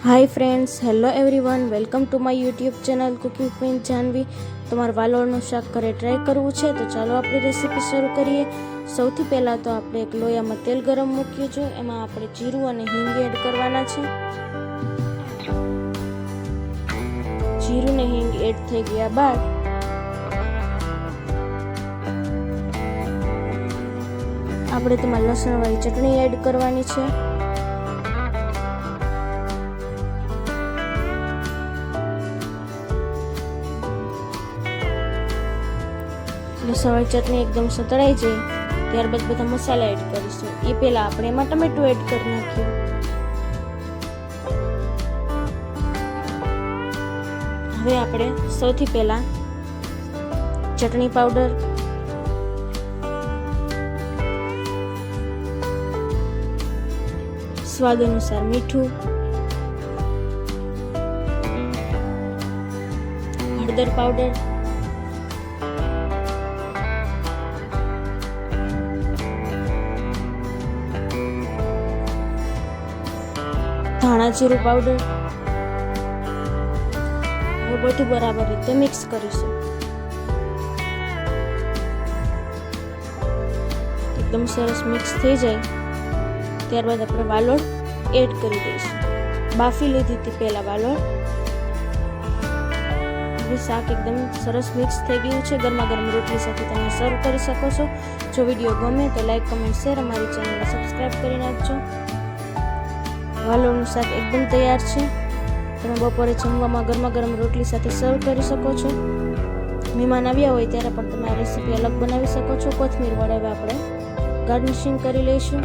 Hi friends, hello everyone, welcome to my YouTube channel cooking queen Janvi. તમારે વાલોળનું શાક ઘરે ટ્રાય કરવું છે તો ચાલો આપણે રેસીપી શરૂ કરીએ. સૌથી પહેલાં તો આપણે એક લોયામાં તેલ ગરમ મૂક્યું છે, એમાં આપણે જીરું અને હિંગ એડ કરવાના છે. જીરું ને હિંગ એડ થઈ ગયા બાદ આપણે તેમાં લસણવાળી ચટણી એડ કરવાની છે. લસણવાળી ચટણી એકદમ સતળાઈ જાય ત્યારબાદ બધા મસાલા એડ કરીશું. એ પહેલા આપણે એમાં ટમેટું એડ કરી નાખ્યું. હવે આપણે સૌથી પહેલા ચટણી પાવડર, સ્વાદ અનુસાર મીઠું, હળદર પાવડર, ધાણા જીરું પાવડર, હવે બધું બરાબર રીતે મિક્સ કરીશું. એકદમ સરસ મિક્સ થઈ જાય ત્યારબાદ આપણે વાલોળ એડ કરી દઈશું. બાફી લીધી હતી પહેલા વાલોળ. હવે શાક એકદમ સરસ મિક્સ થઈ ગયું છે. ગરમા ગરમ રોટલી સાથે તમે સર્વ કરી શકો છો. જો વિડીયો ગમે તો લાઈક, કમેન્ટ, શેર, અમારી ચેનલને સબસ્ક્રાઈબ કરી નાખજો. વાલોળનું શાક એકદમ તૈયાર છે. તમે બપોરે જમવામાં ગરમા ગરમ રોટલી સાથે સર્વ કરી શકો છો. મહેમાન આવ્યા હોય ત્યારે પણ તમે આ રેસીપી અલગ બનાવી શકો છો. કોથમીર વડે હવે આપણે ગાર્નિશિંગ કરી લઈશું.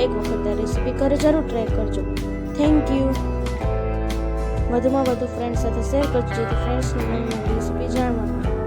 એક વખત આ રેસીપી ઘરે જરૂર ટ્રાય કરજો. Thank you. વધુમાં વધુ ફ્રેન્ડ સાથે શેર કરજો જેથી ફ્રેન્ડ્સને નવી નવી રેસીપી જાણવા મળે.